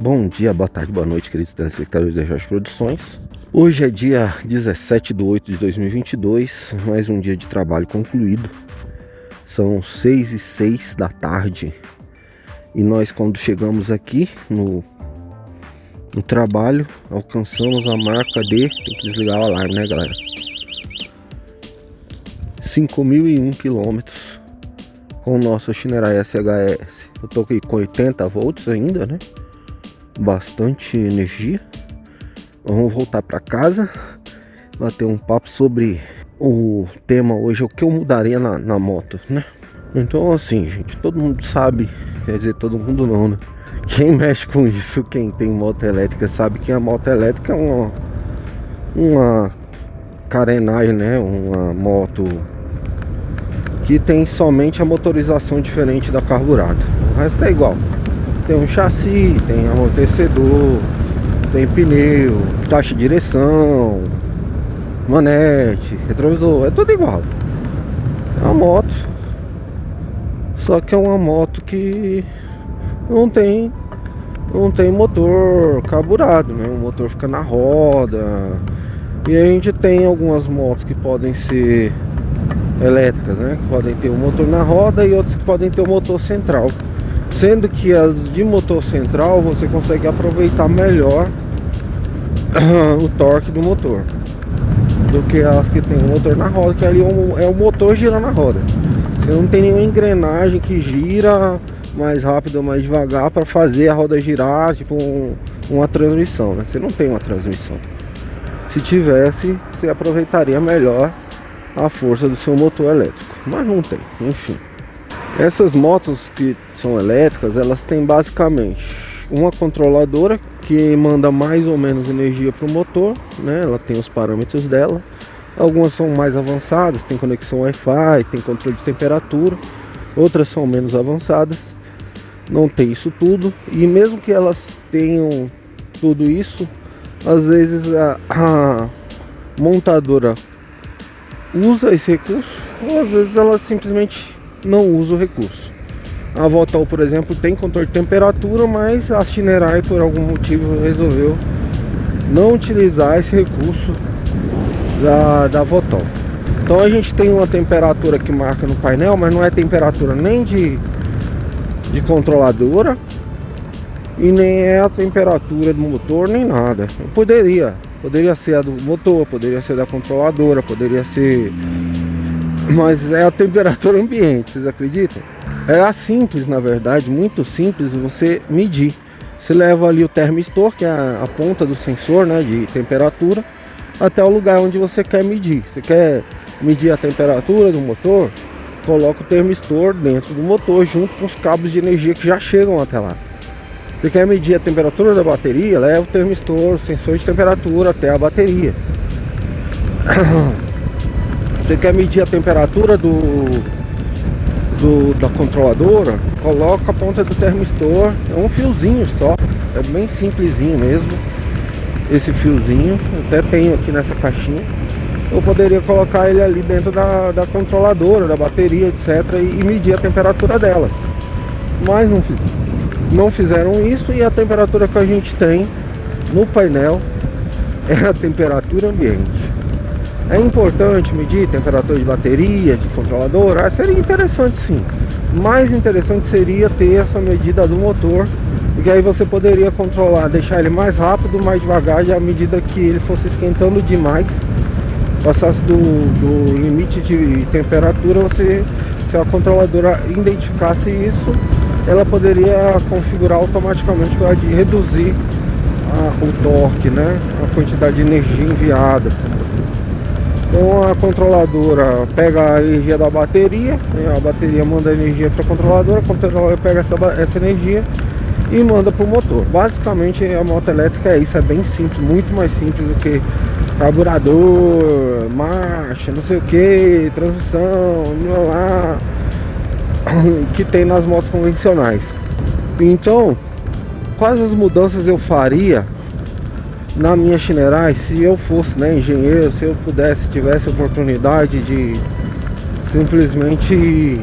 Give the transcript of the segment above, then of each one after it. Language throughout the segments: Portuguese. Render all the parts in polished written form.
Bom dia, boa tarde, boa noite, queridos telespectadores da Jorge Produções. Hoje é dia 17/8/2022, mais um dia de trabalho concluído. São 6h06 da tarde e nós, quando chegamos aqui no trabalho, alcançamos a marca de... Tem que desligar o alarme, né, galera? 5.001 quilômetros com nossa Shinerai SHS. Eu tô aqui com 80 volts ainda, né? Bastante energia. Vamos voltar para casa, bater um papo sobre o tema hoje, o que eu mudaria na moto, né? Então, assim, gente, todo mundo sabe, quer dizer, todo mundo não, né? Quem mexe com isso, quem tem moto elétrica, sabe que a moto elétrica é uma carenagem, né? Uma moto que tem somente a motorização diferente da carburada. O resto é igual. Tem um chassi, tem amortecedor, tem pneu, caixa de direção, manete, retrovisor, é tudo igual. É uma moto, só que é uma moto que não tem motor carburado, né? O motor fica na roda. E a gente tem algumas motos que podem ser elétricas, né? Que podem ter o motor na roda e outras que podem ter o motor central. Sendo que as de motor central você consegue aproveitar melhor o torque do motor do que as que tem o motor na roda, que ali é o motor girando na roda. Você não tem nenhuma engrenagem que gira mais rápido ou mais devagar para fazer a roda girar, tipo uma transmissão, né? Você não tem uma transmissão. Se tivesse, você aproveitaria melhor a força do seu motor elétrico, mas não tem, enfim. Essas motos que são elétricas, elas têm basicamente uma controladora que manda mais ou menos energia para o motor, né? Ela tem os parâmetros dela. Algumas são mais avançadas, tem conexão Wi-Fi, tem controle de temperatura. Outras são menos avançadas, não tem isso tudo. E mesmo que elas tenham tudo isso, às vezes a montadora usa esse recurso, ou às vezes ela simplesmente não usa o recurso. A Votol, por exemplo, tem controle de temperatura, mas a Shinerai, por algum motivo, resolveu não utilizar esse recurso da Votol. Então a gente tem uma temperatura que marca no painel, mas não é temperatura nem de controladora e nem é a temperatura do motor, nem nada. Poderia ser a do motor, poderia ser da controladora, poderia ser... Mas é a temperatura ambiente, vocês acreditam? É simples, na verdade, muito simples você medir. Você leva ali o termistor, que é a ponta do sensor, né, de temperatura, até o lugar onde você quer medir. Você quer medir a temperatura do motor? Coloca o termistor dentro do motor junto com os cabos de energia que já chegam até lá. Você quer medir a temperatura da bateria? Leva o termistor, o sensor de temperatura até a bateria. Você quer medir a temperatura da controladora? Coloca a ponta do termistor, é um fiozinho só, é bem simplesinho mesmo. Esse fiozinho, até tenho aqui nessa caixinha. Eu poderia colocar ele ali dentro da controladora, da bateria, etc. e medir a temperatura delas. Mas não fizeram isso, e a temperatura que a gente tem no painel é a temperatura ambiente. É importante medir temperatura de bateria, de controlador? Seria interessante, sim. Mais interessante seria ter essa medida do motor, porque aí você poderia controlar, deixar ele mais rápido, mais devagar, e à medida que ele fosse esquentando demais, passasse do limite de temperatura, se a controladora identificasse isso, ela poderia configurar automaticamente para reduzir o torque, né? A quantidade de energia enviada. Então a controladora pega a energia da bateria, né? A bateria manda energia para a controladora pega essa energia e manda para o motor. Basicamente a moto elétrica é isso, é bem simples, muito mais simples do que carburador, marcha, não sei o que, transmissão, lá, que tem nas motos convencionais. Então, quais as mudanças eu faria na minha Shinerai se eu fosse, né, engenheiro, se eu tivesse oportunidade de simplesmente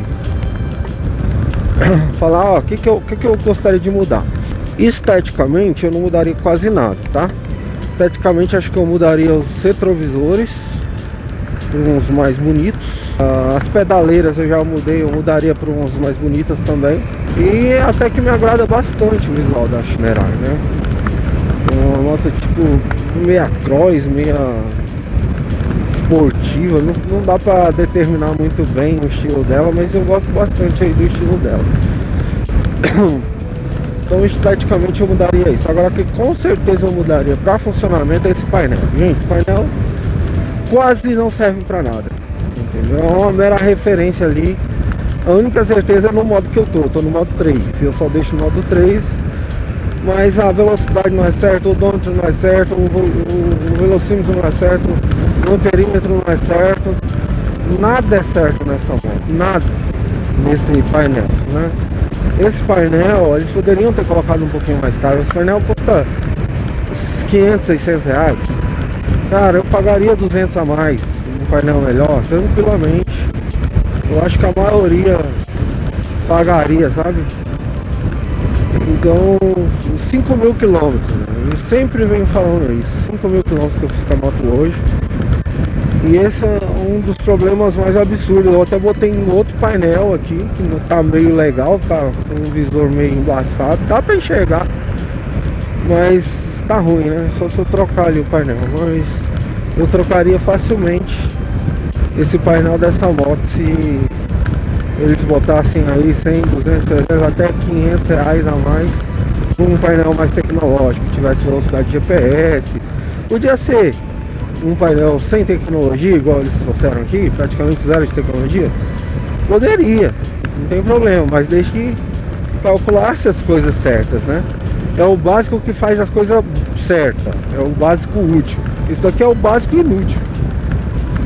falar, ó, o que eu gostaria de mudar? Esteticamente eu não mudaria quase nada, tá? Esteticamente acho que eu mudaria os retrovisores por uns mais bonitos. As pedaleiras eu já mudei, eu mudaria por uns mais bonitas também. E até que me agrada bastante o visual da Shinerai, né? Uma moto tipo meia cross, meia esportiva, não dá pra determinar muito bem o estilo dela, mas eu gosto bastante aí do estilo dela. Então esteticamente eu mudaria isso. Agora que com certeza eu mudaria para funcionamento é esse painel. Gente, esse painel quase não serve para nada, entendeu? É uma mera referência ali. A única certeza é no modo que eu tô no modo 3. Eu só deixo no modo 3, mas a velocidade não é certa, o odômetro não é certo, o velocímetro não é certo, o amperímetro não é certo. Nada é certo nessa moto, nada nesse painel, né? Esse painel, eles poderiam ter colocado um pouquinho mais caro. Esse painel custa 500, 600 reais. Cara, eu pagaria 200 a mais um painel melhor, tranquilamente. Eu acho que a maioria pagaria, sabe? Então, 5 mil quilômetros, né? Eu sempre venho falando isso. 5 mil quilômetros que eu fiz com a moto hoje. E esse é um dos problemas mais absurdos. Eu até botei um outro painel aqui, que não tá meio legal, tá com um visor meio embaçado. Dá pra enxergar, mas tá ruim, né? Só se eu trocar ali o painel. Mas eu trocaria facilmente esse painel dessa moto se eles botassem aí 100, 200, 300, até 500 reais a mais por um painel mais tecnológico, tivesse velocidade de GPS. Podia ser um painel sem tecnologia, igual eles trouxeram aqui, praticamente zero de tecnologia. Poderia, não tem problema, mas desde que calculasse as coisas certas, né? É o básico que faz as coisas certas, é o básico útil. Isso aqui é o básico inútil.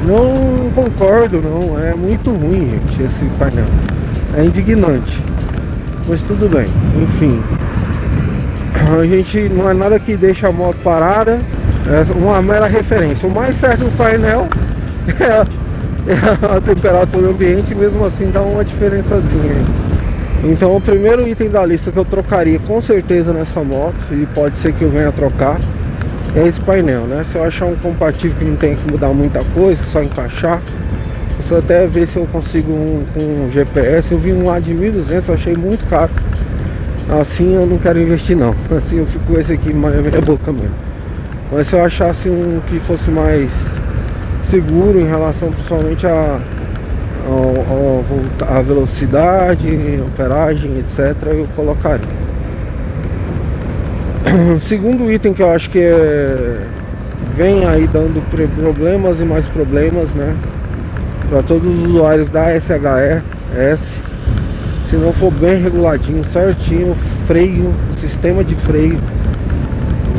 Não concordo, não, é muito ruim, gente, esse painel. É indignante, mas tudo bem, enfim. A gente não é nada que deixa a moto parada. É uma mera referência. O mais certo do painel é a temperatura ambiente, mesmo assim dá uma diferençazinha. Então o primeiro item da lista que eu trocaria com certeza nessa moto, e pode ser que eu venha trocar, é esse painel, né? Se eu achar um compatível que não tem que mudar muita coisa, só encaixar, eu só até ver se eu consigo um com GPS. Eu vi um lá de 1.200, eu achei muito caro. Assim eu não quero investir não. Assim eu fico com esse aqui na minha boca mesmo. Mas se eu achasse um que fosse mais seguro em relação principalmente a velocidade, amperagem, etc., eu colocaria. Segundo item que eu acho que vem aí dando problemas e mais problemas, né, para todos os usuários da SHR-S, se não for bem reguladinho, certinho, freio, sistema de freio,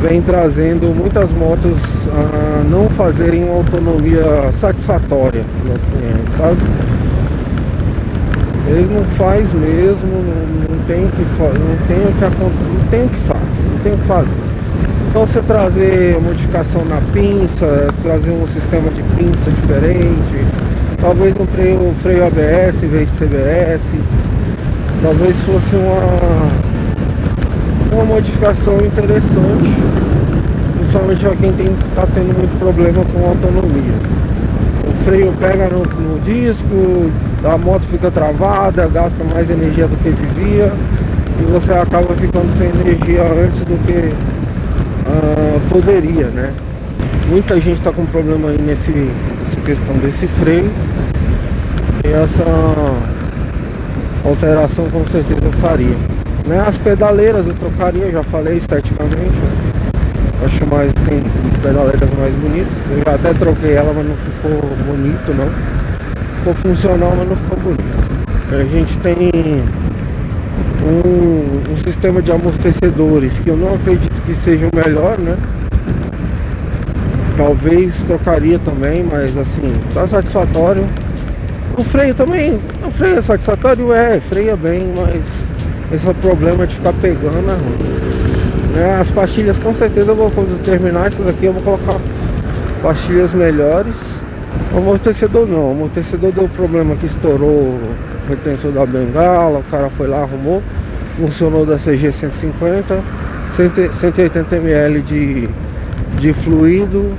vem trazendo muitas motos a não fazerem uma autonomia satisfatória no cliente, sabe? Ele não faz mesmo, não tem o que fazer. Então você trazer modificação na pinça, trazer um sistema de pinça diferente, talvez um freio ABS em vez de CBS, talvez fosse uma modificação interessante, principalmente para quem está tendo muito problema com autonomia. O freio pega no disco, a moto fica travada, gasta mais energia do que devia, e você acaba ficando sem energia antes do que poderia, né? Muita gente está com problema aí nessa questão desse freio, e essa alteração com certeza eu faria, né? As pedaleiras eu trocaria, já falei esteticamente, acho tem pedaleiras mais bonitas. Eu já até troquei ela, mas não ficou bonito não. Ficou funcional, mas não ficou bonito. A gente tem um sistema de amortecedores que eu não acredito que seja o melhor, né? Talvez trocaria também, mas assim, tá satisfatório. O freio também, o freio é satisfatório, freia bem, mas esse problema de ficar pegando é ruim. As pastilhas com certeza eu vou, quando terminar essas aqui, eu vou colocar pastilhas melhores. O amortecedor não, o amortecedor deu problema que estourou o retentor da bengala, o cara foi lá, arrumou. funcionou da CG 150, 180 ml de fluido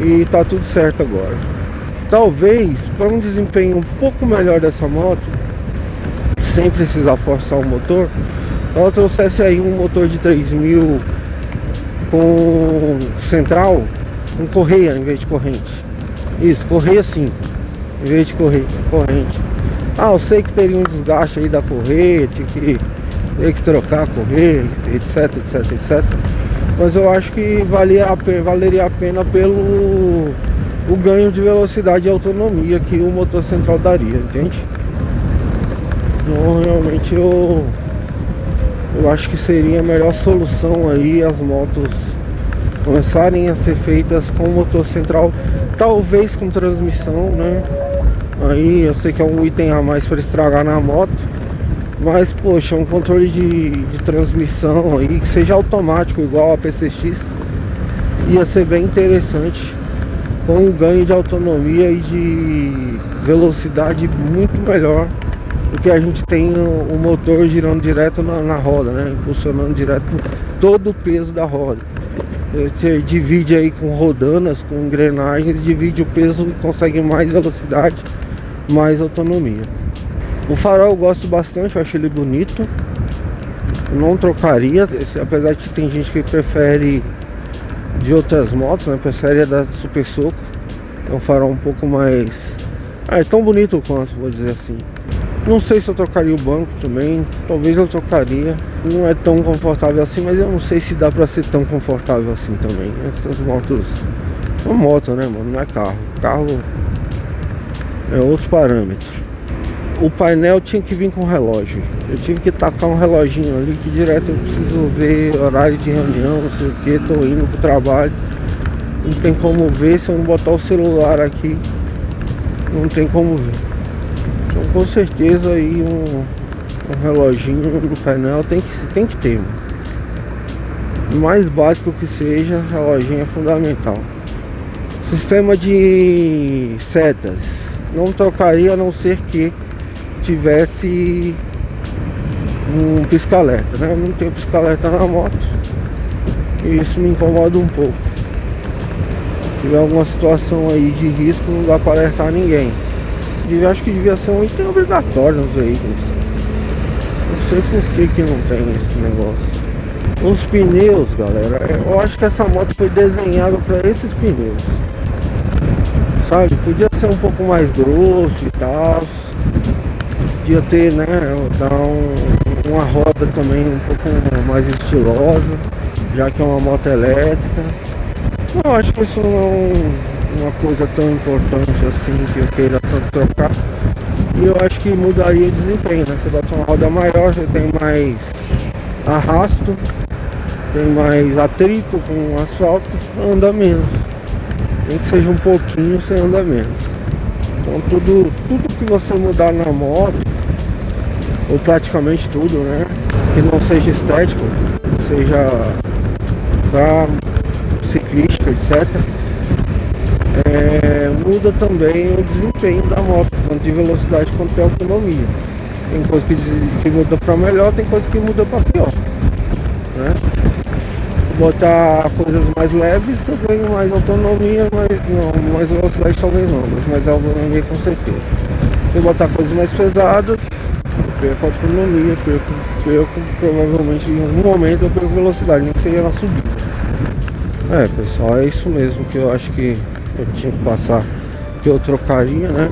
e tá tudo certo agora. Talvez para um desempenho um pouco melhor dessa moto, sem precisar forçar o motor, ela trouxesse aí um motor de 3000 com central, com correia em vez de corrente. Isso, correia sim, em vez de corrente. Ah, eu sei que teria um desgaste aí da correia, ter que trocar a correia, etc, etc, etc. Mas eu acho que valeria a pena pelo o ganho de velocidade e autonomia que o motor central daria, entende? Então realmente eu acho que seria a melhor solução aí as motos começarem a ser feitas com motor central, talvez com transmissão, né? Aí eu sei que é um item a mais para estragar na moto, mas poxa, um controle de transmissão aí que seja automático igual a PCX ia ser bem interessante, com um ganho de autonomia e de velocidade muito melhor do que a gente tem o motor girando direto na roda, né? Impulsionando direto todo o peso da roda. Você divide aí com rodanas, com engrenagens, divide o peso e consegue mais velocidade, mais autonomia. O farol eu gosto bastante, eu acho ele bonito. Eu não trocaria, apesar de que tem gente que prefere de outras motos, né? Prefere a da Super Soco. É um farol um pouco mais... é tão bonito quanto, vou dizer assim. Não sei se eu trocaria o banco também, talvez eu trocaria. Não é tão confortável assim, mas eu não sei se dá pra ser tão confortável assim também. Essas motos... é uma moto, né, mano? Não é carro. Carro é outro parâmetro. O painel tinha que vir com relógio. Eu tive que tacar um reloginho ali que direto eu preciso ver horário de reunião, não sei o que, tô indo pro trabalho. Não tem como ver, se eu não botar o celular aqui, não tem como ver. Então com certeza aí um reloginho no painel tem que ter, mano. O mais básico que seja, reloginho é fundamental. Sistema de setas, não trocaria a não ser que tivesse um pisca-alerta, né? Eu não tenho pisca-alerta na moto e isso me incomoda um pouco. Se tiver alguma situação aí de risco, não dá para alertar ninguém. Acho que devia ser um item obrigatório nos veículos. Não sei por que não tem esse negócio. Os pneus, galera, eu acho que essa moto foi desenhada para esses pneus, sabe? Podia ser um pouco mais grosso e tal. Podia ter, né, dar uma roda também um pouco mais estilosa, já que é uma moto elétrica. Eu acho que isso não é uma coisa tão importante assim que eu queira tanto trocar. E eu acho que mudaria o desempenho, né? Você bota uma roda maior, você tem mais arrasto, tem mais atrito com o asfalto, anda menos. Nem que seja um pouquinho, você anda menos. Então tudo que você mudar na moto, ou praticamente tudo, né, que não seja estético, seja pra ciclística, etc, muda também o desempenho da moto, tanto de velocidade quanto de autonomia. Tem coisa que muda para melhor, tem coisa que muda para pior, né? Botar coisas mais leves, eu ganho mais autonomia, mais velocidade talvez não, mas mais autonomia com certeza. Se eu botar coisas mais pesadas, eu perco autonomia, perco provavelmente em algum momento eu perco velocidade, nem que seja na subida. Pessoal, é isso mesmo que eu acho que eu tinha que passar, que eu trocaria, né?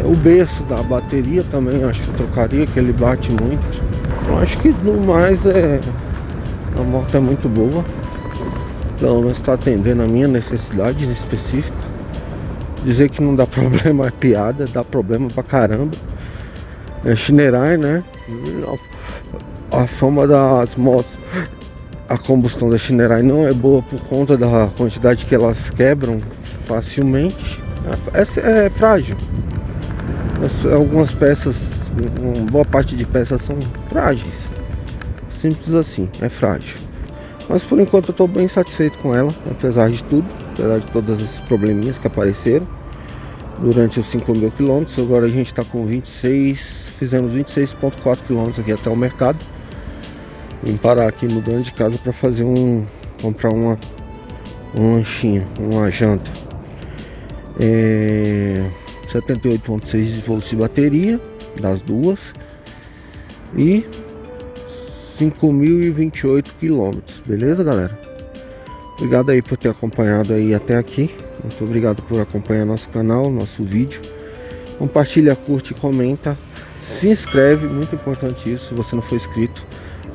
O berço da bateria também eu acho que eu trocaria, que ele bate muito. Eu acho que no mais a moto é muito boa, pelo menos está atendendo a minha necessidade específica. Dizer que não dá problema é piada, dá problema pra caramba. Shinerai, né? A fama das motos, a combustão da Shinerai não é boa por conta da quantidade que elas quebram facilmente. É frágil. Algumas peças, uma boa parte de peças são frágeis. Simples assim, é frágil. Mas por enquanto eu estou bem satisfeito com ela, apesar de tudo, apesar de todos esses probleminhas que apareceram. durante os 5.000 quilômetros. Agora a gente está com 26, fizemos 26,4 quilômetros aqui até o mercado. Vim parar aqui mudando de casa para fazer comprar um lanchinho, uma janta. 78,6 volts de bateria das duas e 5.028 quilômetros, beleza, galera? Obrigado aí por ter acompanhado aí até aqui. Muito obrigado por acompanhar nosso canal, nosso vídeo. Compartilha, curte, comenta, se inscreve, muito importante isso. Se você não for inscrito,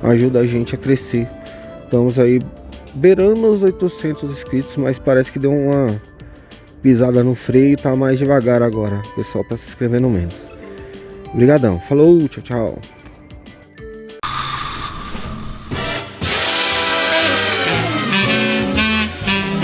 ajuda a gente a crescer. Estamos aí beirando os 800 inscritos, mas parece que deu uma pisada no freio, tá mais devagar agora. O pessoal tá se inscrevendo menos. Obrigadão, falou, tchau, tchau.